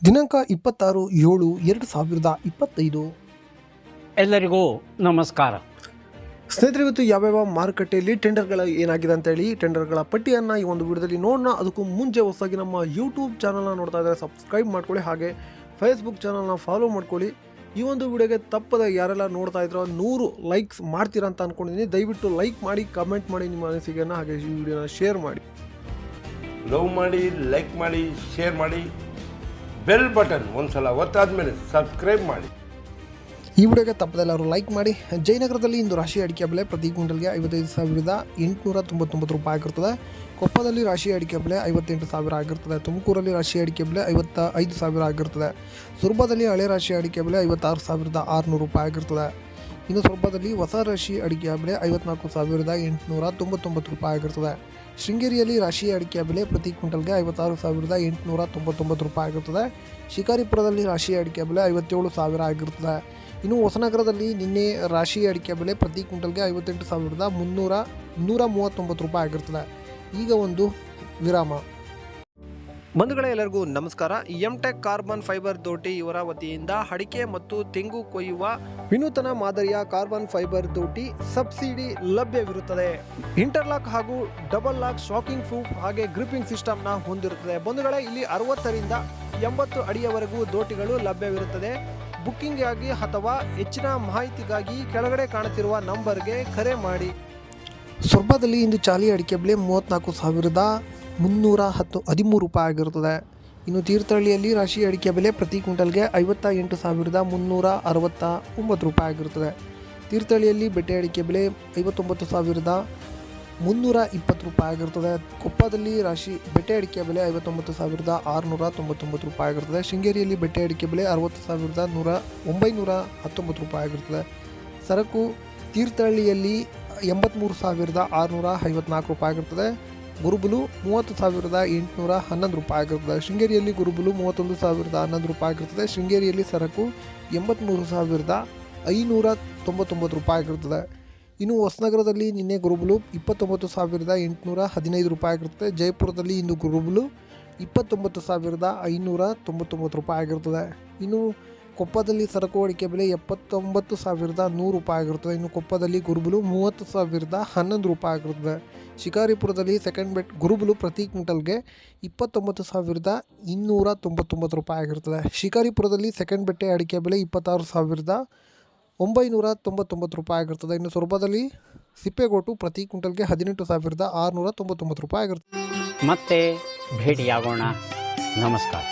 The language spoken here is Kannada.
ದಿನಾಂಕ 26/7/2025. ಎಲ್ಲರಿಗೂ ನಮಸ್ಕಾರ. ಸ್ನೇಹಿತರೆ, ಇವತ್ತು ಯಾವ್ಯಾವ ಮಾರುಕಟ್ಟೆಯಲ್ಲಿ ಟೆಂಡರ್ಗಳ ಏನಾಗಿದೆ ಅಂತೇಳಿ ಟೆಂಡರ್ಗಳ ಪಟ್ಟಿಯನ್ನು ಈ ಒಂದು ವಿಡಿಯೋದಲ್ಲಿ ನೋಡೋಣ. ಅದಕ್ಕೂ ಮುಂಚೆ ಹೊಸದಾಗಿ ನಮ್ಮ ಯೂಟ್ಯೂಬ್ ಚಾನಲ್ನ ನೋಡ್ತಾ ಇದ್ದಾರೆ ಸಬ್ಸ್ಕ್ರೈಬ್ ಮಾಡ್ಕೊಳ್ಳಿ, ಹಾಗೆ ಫೇಸ್ಬುಕ್ ಚಾನಲ್ನ ಫಾಲೋ ಮಾಡ್ಕೊಳ್ಳಿ. ಈ ಒಂದು ವಿಡಿಯೋಗೆ ತಪ್ಪದ ಯಾರೆಲ್ಲ ನೋಡ್ತಾ ಇದ್ರೋ 100 ಲೈಕ್ಸ್ ಮಾಡ್ತೀರಾ ಅಂತ ಅಂದ್ಕೊಂಡಿದ್ದೀನಿ. ದಯವಿಟ್ಟು ಲೈಕ್ ಮಾಡಿ, ಕಮೆಂಟ್ ಮಾಡಿ ನಿಮ್ಮ ಅನಿಸಿಕೆಯನ್ನು, ಹಾಗೆ ಈ ವಿಡಿಯೋನ ಶೇರ್ ಮಾಡಿ. ಲವ್ ಮಾಡಿ, ಲೈಕ್ ಮಾಡಿ, ಶೇರ್ ಮಾಡಿ, ಬೆಲ್ ಬಟನ್ ಒಂದ್ಸಲ ಒತ್ತಾದ್ಮೇಲೆ ಸಬ್ಸ್ಕ್ರೈಬ್ ಮಾಡಿ. ಈ ವಿಡಿಯೋಗೆ ತಪ್ಪದೆಲ್ಲರೂ ಲೈಕ್ ಮಾಡಿ. ಜಯನಗರದಲ್ಲಿ ಇಂದು ರಾಶಿ ಅಡಿಕೆ ಬೆಲೆ ಪ್ರತಿ ಕ್ವಿಂಟಲ್ಗೆ 55,899 ರೂಪಾಯಿ ಆಗಿರ್ತದೆ. ಕೊಪ್ಪದಲ್ಲಿ ರಾಶಿ ಅಡಿಕೆ ಬೆಲೆ 58,000 ಆಗಿರ್ತದೆ. ತುಮಕೂರಲ್ಲಿ ರಾಶಿ ಅಡಿಕೆ ಬೆಲೆ 55,000 ಆಗಿರ್ತದೆ. ಸುರ್ಬದಲ್ಲಿ ಹಳೆ ರಾಶಿ ಅಡಿಕೆ ಬೆಲೆ 56,600 ರೂಪಾಯಿ ಆಗಿರ್ತದೆ. ಇನ್ನು ಸೊರಬದಲ್ಲಿ ಹೊಸ ರಾಶಿ ಅಡಿಕೆಯ ಬೆಲೆ 54,899 ರೂಪಾಯಿ ಆಗಿರ್ತದೆ. ಶೃಂಗೇರಿಯಲ್ಲಿ ರಾಶಿ ಅಡಿಕೆಯ ಬೆಲೆ ಪ್ರತಿ ಕ್ವಿಂಟಲ್ಗೆ 56,899 ರೂಪಾಯಿ ಆಗಿರ್ತದೆ. ಶಿಕಾರಿಪುರದಲ್ಲಿ ರಾಶಿ ಅಡಿಕೆ ಬೆಲೆ 57,000 ಆಗಿರ್ತದೆ. ಇನ್ನು ಹೊಸನಗರದಲ್ಲಿ ನಿನ್ನೆ ರಾಶಿ ಅಡಿಕೆ ಬೆಲೆ ಪ್ರತಿ ಕ್ವಿಂಟಲ್ಗೆ 58,339 ರೂಪಾಯಿ ಆಗಿರ್ತದೆ. ಈಗ ಒಂದು ವಿರಾಮ. ಬಂಧುಗಳೇ, ಎಲ್ಲರಿಗೂ ನಮಸ್ಕಾರ. ಎಂಟೆಕ್ ಕಾರ್ಬನ್ ಫೈಬರ್ ದೋಟಿ ಇವರ ವತಿಯಿಂದ ಅಡಿಕೆ ಮತ್ತು ತೆಂಗು ಕೊಯ್ಯುವ ವಿನೂತನ ಮಾದರಿಯ ಕಾರ್ಬನ್ ಫೈಬರ್ ದೋಟಿ ಸಬ್ಸಿಡಿ ಲಭ್ಯವಿರುತ್ತದೆ. ಇಂಟರ್ಲಾಕ್ ಹಾಗೂ ಡಬಲ್ ಲಾಕ್ ಶಾಕಿಂಗ್ ಪ್ರೂಫ್ ಹಾಗೆ ಗ್ರಿಪ್ಪಿಂಗ್ ಸಿಸ್ಟಮ್ನ ಹೊಂದಿರುತ್ತದೆ. ಬಂಧುಗಳೇ, ಇಲ್ಲಿ 60ರಿಂದ 80 ಅಡಿಯವರೆಗೂ ದೋಟಿಗಳು ಲಭ್ಯವಿರುತ್ತದೆ. ಬುಕ್ಕಿಂಗ್ಗಾಗಿ ಅಥವಾ ಹೆಚ್ಚಿನ ಮಾಹಿತಿಗಾಗಿ ಕೆಳಗಡೆ ಕಾಣುತ್ತಿರುವ ನಂಬರ್ಗೆ ಕರೆ ಮಾಡಿ. ಸೊರಬದಲ್ಲಿ ಇಂದು ಚಾಲಿ ಅಡಿಕೆ ಬೆಲೆ 34,313 ರೂಪಾಯಿ ಆಗಿರುತ್ತದೆ. ಇನ್ನು ತೀರ್ಥಹಳ್ಳಿಯಲ್ಲಿ ರಾಶಿ ಅಡಿಕೆ ಬೆಲೆ ಪ್ರತಿ ಕ್ವಿಂಟಲ್ಗೆ 58,369 ರೂಪಾಯಿ ಆಗಿರುತ್ತದೆ. ತೀರ್ಥಹಳ್ಳಿಯಲ್ಲಿ ಬೆಟ್ಟೆ ಅಡಿಕೆ ಬೆಲೆ 59,320 ರೂಪಾಯಿ ಆಗಿರುತ್ತದೆ. ಕೊಪ್ಪದಲ್ಲಿ ರಾಶಿ ಬೆಟ್ಟೆ ಅಡಿಕೆ ಬೆಲೆ 59,699 ರೂಪಾಯಿ ಆಗಿರುತ್ತದೆ. ಶೃಂಗೇರಿಯಲ್ಲಿ ಬೆಟ್ಟೆ ಅಡಿಕೆ ಬೆಲೆ 60,919 ರೂಪಾಯಿ ಆಗಿರುತ್ತದೆ. ಸರಕು ತೀರ್ಥಹಳ್ಳಿಯಲ್ಲಿ 83,654 ರೂಪಾಯಿ ಆಗಿರ್ತದೆ. ಗುರುಬುಲು 30,811 ರೂಪಾಯಿ ಆಗಿರ್ತದೆ. ಶೃಂಗೇರಿಯಲ್ಲಿ ಗುರುಬುಲು 31,011 ರೂಪಾಯಿ ಆಗಿರ್ತದೆ. ಶೃಂಗೇರಿಯಲ್ಲಿ ಸರಕು 83,599 ರೂಪಾಯಿ ಆಗಿರ್ತದೆ. ಇನ್ನು ಹೊಸನಗರದಲ್ಲಿ ನಿನ್ನೆ ಗುರುಬುಲು 29,815 ರೂಪಾಯಿ ಆಗಿರ್ತದೆ. ಜಯಪುರದಲ್ಲಿ ಇಂದು ಗುರುಬುಲು 29,599 ರೂಪಾಯಿ ಆಗಿರ್ತದೆ. ಇನ್ನು ಕೊಪ್ಪದಲ್ಲಿ ಸರಕು ಅಡಿಕೆ ಬೆಲೆ 79,100 ರೂಪಾಯಿ ಆಗಿರುತ್ತದೆ. ಇನ್ನು ಕೊಪ್ಪದಲ್ಲಿ ಗುರುಬುಲು 30,011 ರೂಪಾಯಿ ಆಗಿರುತ್ತದೆ. ಶಿಕಾರಿಪುರದಲ್ಲಿ ಸೆಕೆಂಡ್ ಬೆಟ್ ಗುರುಬುಲು ಪ್ರತಿ ಕ್ವಿಂಟಲ್ಗೆ 29,299 ರೂಪಾಯಿ ಆಗಿರುತ್ತದೆ. ಶಿಕಾರಿಪುರದಲ್ಲಿ ಸೆಕೆಂಡ್ ಬೆಟ್ಟೆ ಅಡಿಕೆ ಬೆಲೆ 26,999 ರೂಪಾಯಿ ಆಗಿರ್ತದೆ. ಇನ್ನು ಸೊರಬದಲ್ಲಿ ಸಿಪ್ಪೆಗೋಟು ಪ್ರತಿ ಕ್ವಿಂಟಲ್ಗೆ 18,699 ರೂಪಾಯಿ ಆಗಿರ್ತದೆ. ಮತ್ತೆ ಭೇಟಿಯಾಗೋಣ. ನಮಸ್ಕಾರ.